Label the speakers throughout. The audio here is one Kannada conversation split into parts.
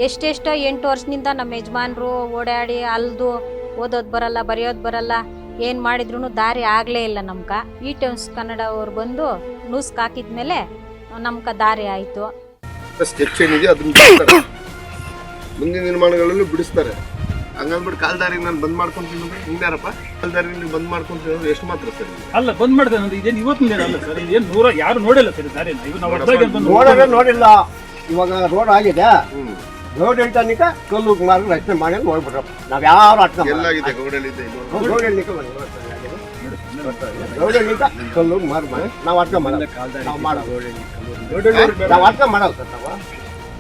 Speaker 1: ಎಷ್ಟೆಷ್ಟೋ 8 ವರ್ಷದಿಂದ ನಮ್ಮ ಯಜಮಾನ್ರು ಓಡಾಡಿ ಅಲ್ದು ಓದೋದು ಬರಲ್ಲ ಬರೆಯೋದು ಬರಲ್ಲ ಏನು ಮಾಡಿದ್ರು ದಾರಿ ಆಗಲೇ ಇಲ್ಲ ನಮ್ಗೆ. ಈ ಟೈಮ್ಸ್ ಕನ್ನಡ ಅವ್ರು ಬಂದು ನ್ಯೂಸ್ಗೆ ಹಾಕಿದ್ಮೇಲೆ ನಮ್ಗೆ ದಾರಿ ಆಯಿತು.
Speaker 2: ಸ್ಕೆಚ್ ಏನಿದೆ ಅದನ್ನ ಬಿಡ್ತಾರೆ, ಮುಂದಿನ ನಿರ್ಮಾಣಗಳಲ್ಲೂ ಬಿಡಿಸ್ತಾರೆ. ಹಂಗಂದ್ಬಿಟ್ಟು ಕಾಲ್ದಾರಿ ನಾನು ಬಂದ್ ಮಾಡ್ಕೊಂತೀನಿ ಅಂದ್ರೆ ಹಿಂಗಾರಪ್ಪ, ಕಾಲ್ದಾರಿ ನೀವು ಬಂದ್ ಮಾಡ್ಕೊಂತೀನಿ ಅಂದ್ರೆ ಎಷ್ಟು ಮಾತ್ರ ಸರಿ
Speaker 3: ಅಲ್ಲ. ಬಂದ್ ಮಾಡಿದೆ ಅಂದ್ರೆ ಇದೇನು ಇವತ್ತಿನ ಅಲ್ಲ ಸರ್, ಇದೇನು 100 ಯಾರು ನೋಡಿಲ್ಲ ಸರ್ ದಾರಿನ. ಇವ್ ನಾವು
Speaker 4: ನೋಡಿಲ್ಲ. ಇವಾಗ ರೋಡ್ ಆಗಿದೆ, ರೋಡ್ ಹೇಳ್ತಾನಿಕ ಕಲ್ಲು ಮಾರ್ಗ ರಚನೆ ಮಾಡಿ ನೋಡ್ಬಿಟ್ರು. ನಾವ್ ಯಾರು ಅರ್ಥ
Speaker 2: ಎಲ್ಲಾಗಿದೆ ಗೋಡೆಲ್ಲಿದೆ
Speaker 4: ರೋಡ್ ಕಲ್ಲು ಮಾರ್ ಮಾಡಿ ನಾವು ಅರ್ಥ ಮಾಡಲ್ಲ. ನಾವು ಅರ್ಥ ಮಾಡಲ್ಲ ಸರ್. ನಾವು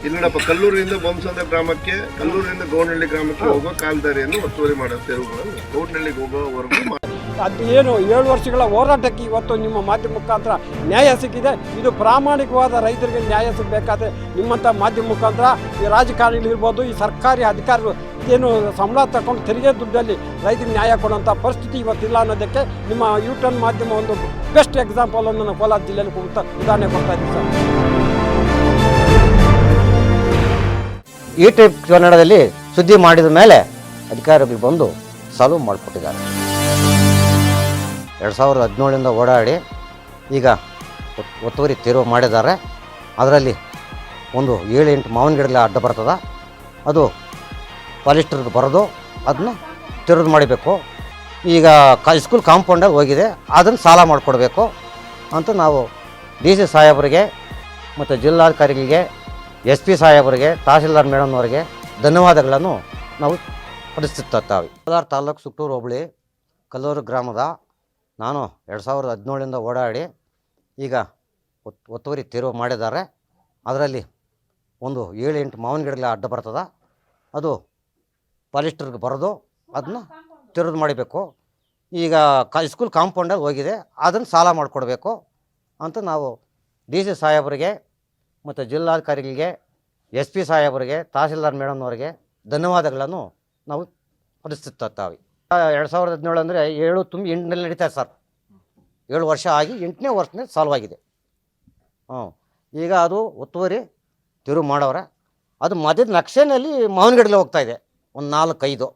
Speaker 2: ಇಲ್ಲಪ್ಪ, ಕಲ್ಲೂರಿನಿಂದ ಬೊಮ್ಮಸಂದ್ರ ಗ್ರಾಮಕ್ಕೆ, ಕಲ್ಲೂರಿನಿಂದ ಗೌಡನಹಳ್ಳಿ ಗ್ರಾಮಕ್ಕೆ ಹೋಗೋ ಕಾಲ್ದಾರಿಯನ್ನು ಒತ್ತುವರಿ ಮಾಡೋ ತೆರವುಗಳು ಗೌಡನಹಳ್ಳಿಗೆ ಹೋಗೋವರೆಗೂ.
Speaker 5: ಅದು ಏನು 7 ವರ್ಷಗಳ ಹೋರಾಟಕ್ಕೆ ಇವತ್ತು ನಿಮ್ಮ ಮಾಧ್ಯಮ ಮುಖಾಂತರ ನ್ಯಾಯ ಸಿಕ್ಕಿದೆ. ಇದು ಪ್ರಾಮಾಣಿಕವಾದ ರೈತರಿಗೆ ನ್ಯಾಯ ಸಿಗಬೇಕಾದ್ರೆ ನಿಮ್ಮಂಥ ಮಾಧ್ಯಮ ಮುಖಾಂತರ ಈ ರಾಜಕಾರಣಿಗಳಿರ್ಬೋದು, ಈ ಸರ್ಕಾರಿ ಅಧಿಕಾರಿಗಳು ಏನು ಸಂಬಳ ತಗೊಂಡು ತೆರಿಗೆ ದುಡ್ಡಲ್ಲಿ ರೈತರಿಗೆ ನ್ಯಾಯ ಕೊಡುವಂಥ ಪರಿಸ್ಥಿತಿ ಇವತ್ತಿಲ್ಲ ಅನ್ನೋದಕ್ಕೆ ನಿಮ್ಮ ಯೂಟರ್ನ್ ಮಾಧ್ಯಮ ಒಂದು ಬೆಸ್ಟ್ ಎಕ್ಸಾಂಪಲ್ ಅನ್ನು ನಾನು ಕೋಲಾರ ಜಿಲ್ಲೆಯಲ್ಲಿ ಉದಾಹರಣೆ ಕೊಡ್ತಾ ಇದ್ದೀನಿ ಸರ್.
Speaker 6: ಈ ಟೈಪ್ ಕನ್ನಡದಲ್ಲಿ ಸುದ್ದಿ ಮಾಡಿದ ಮೇಲೆ ಅಧಿಕಾರಿಗಳು ಬಂದು ಸಾಲ್ವ್ ಮಾಡಿಕೊಟ್ಟಿದ್ದಾರೆ. 2017ರಿಂದ ಓಡಾಡಿ ಈಗ ಒತ್ತುವರಿ ತೆರವು ಮಾಡಿದ್ದಾರೆ. ಅದರಲ್ಲಿ ಒಂದು 7-8 ಮಾವಿನ ಗಿಡಗಳ ಅಡ್ಡ ಬರ್ತದೆ, ಅದು ಪಾಲಿಸ್ಟರ್ಗೆ ಬರೋದು, ಅದನ್ನು ತೆರವು ಮಾಡಬೇಕು. ಈಗ ಸ್ಕೂಲ್ ಕಾಂಪೌಂಡಲ್ಲಿ ಹೋಗಿದೆ, ಅದನ್ನು ಸಾಲ ಮಾಡಿಕೊಡ್ಬೇಕು ಅಂತ ನಾವು DC ಸಾಹೇಬರಿಗೆ ಮತ್ತು ಜಿಲ್ಲಾಧಿಕಾರಿಗಳಿಗೆ, SP ಸಾಹೇಬರಿಗೆ, ತಹಸೀಲ್ದಾರ್ ಮೇಡಮ್ನವರಿಗೆ ಧನ್ಯವಾದಗಳನ್ನು ನಾವು ಪಡಿಸುತ್ತಾವೆ. ಕೋಲಾರ ತಾಲೂಕು ಸುತ್ತೂರು ಹೋಬಳಿ ಕಲ್ಲೂರು ಗ್ರಾಮದ ನಾನು 2017ರಿಂದ ಓಡಾಡಿ ಈಗ ಒತ್ತುವರಿ ತೆರವು ಮಾಡಿದ್ದಾರೆ. ಅದರಲ್ಲಿ ಒಂದು 7-8 ಮಾವಿನ ಗಿಡಗಳ ಅಡ್ಡ ಬರ್ತದೆ, ಅದು ಪಾಲಿಸ್ಟರ್ಗೆ ಬರೋದು, ಅದನ್ನು ತೆರವು ಮಾಡಬೇಕು. ಈಗ ಸ್ಕೂಲ್ ಕಾಂಪೌಂಡಲ್ಲಿ ಹೋಗಿದೆ, ಅದನ್ನು ಸಾಲ ಮಾಡಿಕೊಡ್ಬೇಕು ಅಂತ ನಾವು DC ಸಾಹೇಬರಿಗೆ ಮತ್ತು ಜಿಲ್ಲಾಧಿಕಾರಿಗಳಿಗೆ, SP ಸಾಹೇಬರಿಗೆ, ತಹಸೀಲ್ದಾರ್ ಮೇಡಮ್ನವರಿಗೆ ಧನ್ಯವಾದಗಳನ್ನು ನಾವು ಪಡಿಸುತ್ತಾವೆ. 2017 ಅಂದರೆ 7 ತುಂಬಿ 8ನಲ್ಲಿ ನಡೀತಾರೆ ಸರ್. 7 ವರ್ಷ ಆಗಿ 8ನೇ ವರ್ಷದಲ್ಲಿ ಸಾಲ್ವ್ ಆಗಿದೆ. ಈಗ ಅದು ಒತ್ತುವರಿ ತೆರವು ಮಾಡವ್ರೆ. ಅದು ಮಧ್ಯದ ನಕ್ಷೆನಲ್ಲಿ ಮಾವಿನ ಗಿಡದಲ್ಲಿ ಹೋಗ್ತಾಯಿದೆ, ಒಂದು 4-5.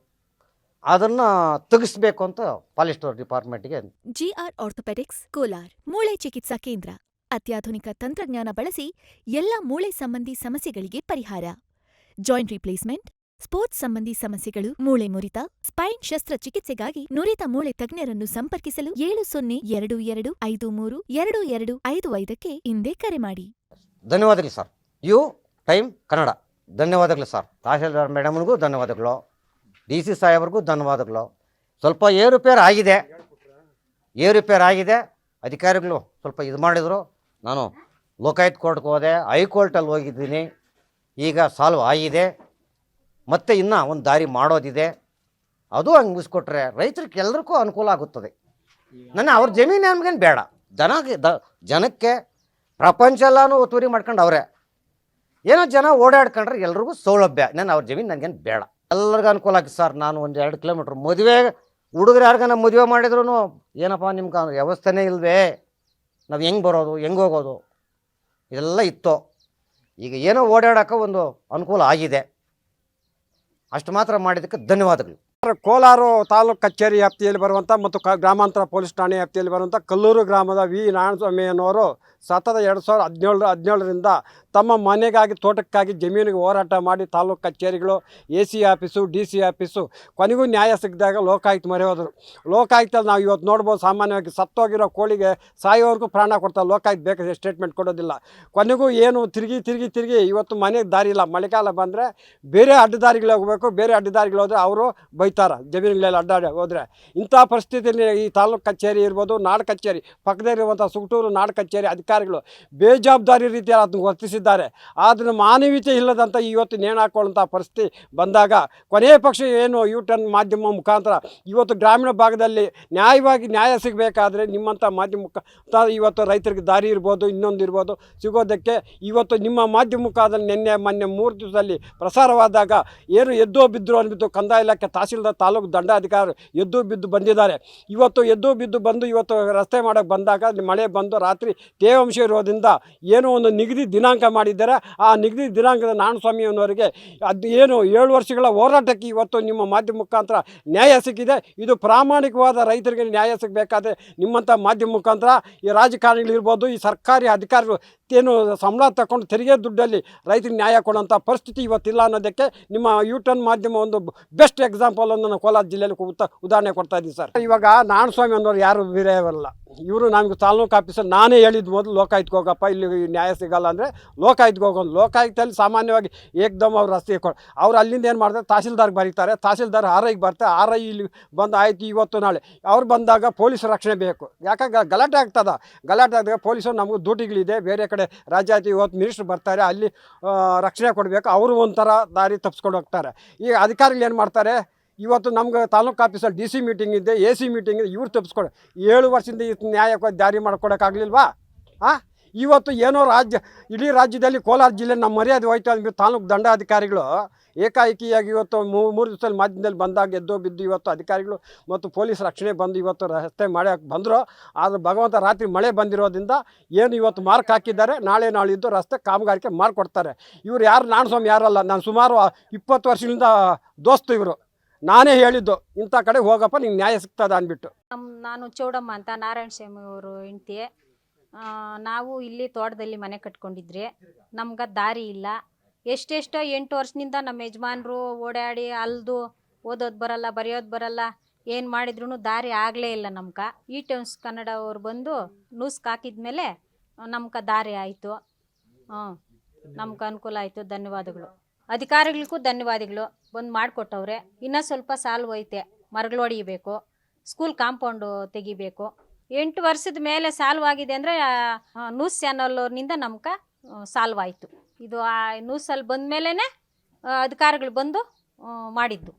Speaker 6: ಅದನ್ನು ತೆಗಿಸ್ಬೇಕು ಅಂತ ಪಾಲಿಸ್ಟರ್ ಡಿಪಾರ್ಟ್ಮೆಂಟ್ಗೆ.
Speaker 7: GR ಆರ್ಥೋಪೆಡಿಕ್ಸ್ ಕೋಲಾರ್ ಮೂಳೆ ಚಿಕಿತ್ಸಾ ಕೇಂದ್ರ. ಅತ್ಯಾಧುನಿಕ ತಂತ್ರಜ್ಞಾನ ಬಳಸಿ ಎಲ್ಲ ಮೂಳೆ ಸಂಬಂಧಿ ಸಮಸ್ಯೆಗಳಿಗೆ ಪರಿಹಾರ. ಜಾಯಿಂಟ್ ರಿಪ್ಲೇಸ್ಮೆಂಟ್, ಸ್ಪೋರ್ಟ್ಸ್ ಸಂಬಂಧಿ ಸಮಸ್ಯೆಗಳು, ಮೂಳೆ ಮುರಿತ, ಸ್ಪೈನ್ ಶಸ್ತ್ರಚಿಕಿತ್ಸೆಗಾಗಿ ನುರಿತ ಮೂಳೆ ತಜ್ಞರನ್ನು ಸಂಪರ್ಕಿಸಲು 7022532255ಕ್ಕೆ ಹಿಂದೆ ಕರೆ ಮಾಡಿ.
Speaker 6: ಧನ್ಯವಾದಗಳು ಸರ್. You time Kannada. ಧನ್ಯವಾದಗಳು ಸರ್. ತಹಸೀಲ್ದಾರ್ ಮೇಡಮ್ನಿಗೂ ಧನ್ಯವಾದಗಳು, DC ಸಾಹೇಬ್ರಿಗೂ ಧನ್ಯವಾದಗಳು. ಸ್ವಲ್ಪ ಏರುಪೇರು ಆಗಿದೆ. ಅಧಿಕಾರಿಗಳು ಸ್ವಲ್ಪ ಇದು ಮಾಡಿದರು. ನಾನು ಲೋಕಾಯುಕ್ತ ಕೋರ್ಟ್ಗೆ ಹೋದೆ, ಹೈಕೋರ್ಟಲ್ಲಿ ಹೋಗಿದ್ದೀನಿ. ಈಗ ಸಾಲ್ವ್ ಆಗಿದೆ. ಮತ್ತೆ ಇನ್ನೂ ಒಂದು ದಾರಿ ಮಾಡೋದಿದೆ. ಅದು ಹಂಗೆ ಮುಗಿಸ್ಕೊಟ್ರೆ ರೈತರಿಗೆ ಎಲ್ಲರಿಗೂ ಅನುಕೂಲ ಆಗುತ್ತದೆ. ಅವ್ರ ಜಮೀನು ನಮಗೇನು ಬೇಡ. ಜನಕ್ಕೆ ಪ್ರಪಂಚ ಎಲ್ಲನೂ ಒತ್ತುವರಿ ಮಾಡ್ಕೊಂಡು ಅವರೇ ಏನೋ ಜನ ಓಡಾಡ್ಕೊಂಡ್ರೆ ಎಲ್ರಿಗೂ ಸೌಲಭ್ಯ. ಅವ್ರ ಜಮೀನು ನನಗೇನು ಬೇಡ, ಎಲ್ಲರಿಗೂ ಅನುಕೂಲ ಆಗಿದೆ ಸರ್. ನಾನು ಒಂದು 2 ಕಿಲೋಮೀಟ್ರ್ ಮದುವೆ ಹುಡುಗರು ಯಾರಿಗಾನ ಮದುವೆ ಮಾಡಿದ್ರು ಏನಪ್ಪ ನಿಮ್ಗೆ ವ್ಯವಸ್ಥೆನೇ ಇಲ್ಲವೇ, ನಾವು ಹೆಂಗೆ ಬರೋದು, ಹೆಂಗೆ ಹೋಗೋದು, ಇದೆಲ್ಲ ಇತ್ತು. ಈಗ ಏನೋ ಓಡಾಡೋಕೆ ಒಂದು ಅನುಕೂಲ ಆಗಿದೆ. ಅಷ್ಟು ಮಾತ್ರ ಮಾಡಿದ್ದಕ್ಕೆ ಧನ್ಯವಾದಗಳು.
Speaker 5: ಕೋಲಾರ ತಾಲೂಕು ಕಚೇರಿ ವ್ಯಾಪ್ತಿಯಲ್ಲಿ ಬರುವಂಥ ಮತ್ತು ಗ್ರಾಮಾಂತರ ಪೊಲೀಸ್ ಠಾಣೆ ವ್ಯಾಪ್ತಿಯಲ್ಲಿ ಬರುವಂಥ ಕಲ್ಲೂರು ಗ್ರಾಮದ ವಿ ನಾರಾಯಣಸ್ವಾಮಿ ಅನ್ನೋರು ಸತತ 2017ರಿಂದ ತಮ್ಮ ಮನೆಗಾಗಿ, ತೋಟಕ್ಕಾಗಿ, ಜಮೀನಿಗೆ ಹೋರಾಟ ಮಾಡಿ ತಾಲೂಕು ಕಚೇರಿಗಳು, AC ಆಫೀಸು, DC ಆಫೀಸು, ಕೊನೆಗೂ ನ್ಯಾಯ ಸಿಕ್ಕಿದಾಗ ಲೋಕಾಯುಕ್ತ ಮೊರೆ ಹೋದರು. ಲೋಕಾಯುಕ್ತಲ್ಲಿ ನಾವು ಇವತ್ತು ನೋಡ್ಬೋದು, ಸಾಮಾನ್ಯವಾಗಿ ಸತ್ತೋಗಿರೋ ಕೋಳಿಗೆ ಸಾಯೋವರೆಗೂ ಪ್ರಾಣ ಕೊಡ್ತಾರೆ. ಲೋಕಾಯುಕ್ತ ಬೇಕಾದ್ರೆ ಸ್ಟೇಟ್ಮೆಂಟ್ ಕೊಡೋದಿಲ್ಲ. ಕೊನೆಗೂ ಏನು ತಿರುಗಿ ಇವತ್ತು ಮನೆಗೆ ದಾರಿ ಇಲ್ಲ. ಮಳೆಗಾಲ ಬಂದರೆ ಬೇರೆ ಅಡ್ಡದಾರಿಗಳು ಹೋಗಬೇಕು. ಬೇರೆ ಅಡ್ಡದಾರಿಗಳು ಹೋದರೆ ಅವರು ಬೈತಾರೆ, ಜಮೀನುಗಳೆಲ್ಲ ಅಡ್ಡಾಡಿ ಹೋದರೆ. ಇಂಥ ಪರಿಸ್ಥಿತಿಯಲ್ಲಿ ಈ ತಾಲೂಕು ಕಚೇರಿ ಇರ್ಬೋದು, ನಾಡು ಕಚೇರಿ ಪಕ್ಕದಲ್ಲಿರುವಂಥ ಸುಗಟೂರು ನಾಡು ಕಚೇರಿ ಅಧಿಕಾರಿಗಳು ಬೇಜವಾಬ್ದಾರಿ ರೀತಿಯಲ್ಲಿ ಅದನ್ನು ವರ್ತಿಸಿದ್ದಾರೆ. ಆದರೆ ಮಾನವೀಯತೆ ಇಲ್ಲದಂಥ ಇವತ್ತು ನೇಣು ಹಾಕೊಳ್ಳುವಂಥ ಪರಿಸ್ಥಿತಿ ಬಂದಾಗ ಕೊನೆಯ ಪಕ್ಷ ಏನು ಯೂಟರ್ನ್ ಮಾಧ್ಯಮ ಮುಖಾಂತರ ಇವತ್ತು ಗ್ರಾಮೀಣ ಭಾಗದಲ್ಲಿ ನ್ಯಾಯವಾಗಿ ನ್ಯಾಯ ಸಿಗಬೇಕಾದ್ರೆ ನಿಮ್ಮಂಥ ಮಾಧ್ಯಮ ಮುಖಾಂತರ ಇವತ್ತು ರೈತರಿಗೆ ದಾರಿ ಇರ್ಬೋದು, ಇನ್ನೊಂದು ಇರ್ಬೋದು ಸಿಗೋದಕ್ಕೆ ಇವತ್ತು ನಿಮ್ಮ ಮಾಧ್ಯಮ ಮುಖಾಂತರ ಮೊನ್ನೆ 3 ದಿವಸದಲ್ಲಿ ಪ್ರಸಾರವಾದಾಗ ಏನು ಎದ್ದೋ ಬಿದ್ದರು ಅಂದ್ಬಿಟ್ಟು ಕಂದಾಯ ಇಲಾಖೆ ತಹಸೀಲ್ದಾರ್ ತಾಲೂಕು ದಂಡಾಧಿಕಾರಿ ಎದ್ದು ಬಿದ್ದು ಬಂದಿದ್ದಾರೆ. ಇವತ್ತು ಎದ್ದು ಬಿದ್ದು ಬಂದು ಇವತ್ತು ರಸ್ತೆ ಮಾಡೋಕ್ಕೆ ಬಂದಾಗ ಮಳೆ ಬಂದು ರಾತ್ರಿ ತೇವ ಅಂಶ ಇರೋದ್ರಿಂದ ಏನೋ ಒಂದು ನಿಗದಿ ದಿನಾಂಕ ಮಾಡಿದ್ದಾರೆ. ಆ ನಿಗದಿ ದಿನಾಂಕದ ನಾರಾಯಣಸ್ವಾಮಿ ಅನ್ನೋರಿಗೆ ಅದು ಏನು 7 ವರ್ಷಗಳ ಹೋರಾಟಕ್ಕೆ ಇವತ್ತು ನಿಮ್ಮ ಮಾಧ್ಯಮ ಮುಖಾಂತರ ನ್ಯಾಯ ಸಿಕ್ಕಿದೆ. ಇದು ಪ್ರಾಮಾಣಿಕವಾದ ರೈತರಿಗೆ ನ್ಯಾಯ ಸಿಗಬೇಕಾದ್ರೆ ನಿಮ್ಮಂಥ ಮಾಧ್ಯಮ ಮುಖಾಂತರ ಈ ರಾಜಕಾರಣಿಗಳಿರ್ಬೋದು, ಈ ಸರ್ಕಾರಿ ಅಧಿಕಾರಿಗಳು ಏನು ಸಂಬಳ ತಗೊಂಡು ತೆರಿಗೆ ದುಡ್ಡಲ್ಲಿ ರೈತರಿಗೆ ನ್ಯಾಯ ಕೊಡೋಂಥ ಪರಿಸ್ಥಿತಿ ಇವತ್ತಿಲ್ಲ ಅನ್ನೋದಕ್ಕೆ ನಿಮ್ಮ ಯೂಟರ್ನ್ ಮಾಧ್ಯಮ ಒಂದು ಬೆಸ್ಟ್ ಎಕ್ಸಾಂಪಲ್ ಅನ್ನು ನಾನು ಕೋಲಾರ ಜಿಲ್ಲೆಯಲ್ಲಿ ಉದಾಹರಣೆ ಕೊಡ್ತಾ ಇದ್ದೀನಿ ಸರ್. ಇವಾಗ ನಾರಾಯಣಸ್ವಾಮಿ ಅನ್ನೋರು ಯಾರು ಬೇರೆಯವರಲ್ಲ. ಇವರು ನಮಗೆ ತಾಲೂಕು ಆಫೀಸಲ್ಲಿ ನಾನೇ ಹೇಳಿದ ಮೊದಲು ಲೋಕಾಯುಕ್ತಕ್ಕೆ ಹೋಗಪ್ಪ, ಇಲ್ಲಿ ನ್ಯಾಯ ಸಿಗಲ್ಲ ಅಂದರೆ ಲೋಕಾಯುಕ್ತಕ್ಕೆ ಹೋಗೋದು. ಲೋಕಾಯುಕ್ತಲ್ಲಿ ಸಾಮಾನ್ಯವಾಗಿ ಏಕ್ದಮ್ ಅವ್ರು ರಸ್ತೆ ಅವ್ರು ಅಲ್ಲಿಂದ ಏನು ಮಾಡ್ತಾರೆ, ತಹಸೀಲ್ದಾರ್ಗೆ ಬರೀತಾರೆ, ತಹಸೀಲ್ದಾರ್ RIಗೆ ಬರ್ತಾರೆ, RI ಇಲ್ಲಿ ಬಂದು ಆಯ್ತು ಇವತ್ತು ನಾಳೆ ಅವ್ರು ಬಂದಾಗ ಪೊಲೀಸ್ ರಕ್ಷಣೆ ಬೇಕು. ಯಾಕಾಗ ಗಲಾಟೆ ಆಗ್ತದ, ಗಲಾಟೆ ಆದಾಗ ಪೊಲೀಸರು ನಮಗೂ ಡ್ಯೂಟಿಗಳಿದೆ, ಬೇರೆ ಕಡೆ ರಾಜ್ಯ ಆಯ್ತು ಇವತ್ತು ಮಿನಿಸ್ಟ್ರು ಬರ್ತಾರೆ, ಅಲ್ಲಿ ರಕ್ಷಣೆ ಕೊಡಬೇಕು, ಅವರು ಒಂಥರ ದಾರಿ ತಪ್ಪಿಸ್ಕೊಂಡು ಹೋಗ್ತಾರೆ. ಈಗ ಅಧಿಕಾರಿಗಳು ಏನು ಮಾಡ್ತಾರೆ, ಇವತ್ತು ನಮ್ಗೆ ತಾಲೂಕು ಆಫೀಸಲ್ಲಿ DC ಮೀಟಿಂಗ್ ಇದೆ, AC ಮೀಟಿಂಗ್ ಇದೆ, ಇವ್ರು ತಪ್ಪಿಸ್ಕೊಡು. 7 ವರ್ಷದಿಂದ ನ್ಯಾಯಕ್ಕೆ ದಾರಿ ಮಾಡ್ಕೊಡೋಕ್ಕಾಗಲಿಲ್ವಾ? ಇವತ್ತು ಏನೋ ಇಡೀ ರಾಜ್ಯದಲ್ಲಿ ಕೋಲಾರ ಜಿಲ್ಲೆ ನಮ್ಮ ಮರ್ಯಾದೆ ಹೋಯ್ತು ಅಂದ್ಬಿಟ್ಟು ತಾಲೂಕು ದಂಡಾಧಿಕಾರಿಗಳು ಏಕಾಏಕಿಯಾಗಿ ಇವತ್ತು 3 ದಿವಸದಲ್ಲಿ ಮಾಧ್ಯಮದಲ್ಲಿ ಬಂದಾಗ ಎದ್ದೋ ಬಿದ್ದು ಇವತ್ತು ಅಧಿಕಾರಿಗಳು ಮತ್ತು ಪೊಲೀಸ್ ರಕ್ಷಣೆ ಬಂದು ಇವತ್ತು ರಸ್ತೆ ಮಾಡೋಕ್ಕೆ ಬಂದರು. ಆದರೆ ಭಗವಂತ ರಾತ್ರಿ ಮಳೆ ಬಂದಿರೋದ್ರಿಂದ ಏನು ಇವತ್ತು ಮಾರ್ಕ್ ಹಾಕಿದ್ದಾರೆ, ನಾಳೆ ನಾಳಿದ್ದು ರಸ್ತೆ ಕಾಮಗಾರಿಕೆ ಮಾಡಿಕೊಡ್ತಾರೆ. ಇವ್ರು ಯಾರು ನಾರಾಯಣಸ್ವಾಮಿ ಯಾರಲ್ಲ, ನಾನು ಸುಮಾರು 20 ವರ್ಷದಿಂದ ದೋಸ್ತು ಇವರು. ನಾನೇ ಹೇಳಿದ್ದು ಇಂಥ ಕಡೆ ಹೋಗಪ್ಪ ನಿಂಗೆ ನ್ಯಾಯ ಸಿಗ್ತದ ಅಂದ್ಬಿಟ್ಟು.
Speaker 1: ನಾನು ಚೌಡಮ್ಮ ಅಂತ ನಾರಾಯಣಸ್ವಾಮಿ ಅವರು ಹೆಂಡ್ತಿ. ನಾವು ಇಲ್ಲಿ ತೋಟದಲ್ಲಿ ಮನೆ ಕಟ್ಕೊಂಡಿದ್ರಿ. ನಮ್ಗೆ ದಾರಿ ಇಲ್ಲ. ಎಷ್ಟೆಷ್ಟೋ 8 ವರ್ಷದಿಂದ ನಮ್ಮ ಯಜಮಾನ್ರು ಓಡಾಡಿ ಅಲ್ದು ಓದೋದು ಬರಲ್ಲ, ಬರೆಯೋದು ಬರಲ್ಲ, ಏನು ಮಾಡಿದ್ರು ದಾರಿ ಆಗಲೇ ಇಲ್ಲ ನಮ್ಗೆ. ಟೈಮ್ಸ್ ಕನ್ನಡ ಅವ್ರು ಬಂದು ನ್ಯೂಸ್ಗೆ ಹಾಕಿದ್ಮೇಲೆ ನಮ್ಗೆ ದಾರಿ ಆಯಿತು. ನಮ್ಗೆ ಅನುಕೂಲ ಆಯಿತು. ಧನ್ಯವಾದಗಳು. ಅಧಿಕಾರಿಗಳಿಗೂ ಧನ್ಯವಾದಗಳು, ಬಂದು ಮಾಡಿಕೊಟ್ಟವ್ರೆ. ಇನ್ನೂ ಸ್ವಲ್ಪ ಸಾಲ್ವ್ ಐತೆ, ಮರಗಳು ಹೊಡಿಬೇಕು, ಸ್ಕೂಲ್ ಕಾಂಪೌಂಡು ತೆಗಿಬೇಕು. 8 ವರ್ಷದ ಮೇಲೆ ಸಾಲ್ವ್ ಆಗಿದೆ ಅಂದರೆ ನ್ಯೂಸ್ ಚಾನಲ್ನಿಂದ ನಮ್ಗೆ ಸಾಲ್ವ್ ಆಯಿತು. ಇದು ನ್ಯೂಸಲ್ಲಿ ಬಂದ ಮೇಲೇ ಅಧಿಕಾರಿಗಳು ಬಂದು ಮಾಡಿದ್ದು.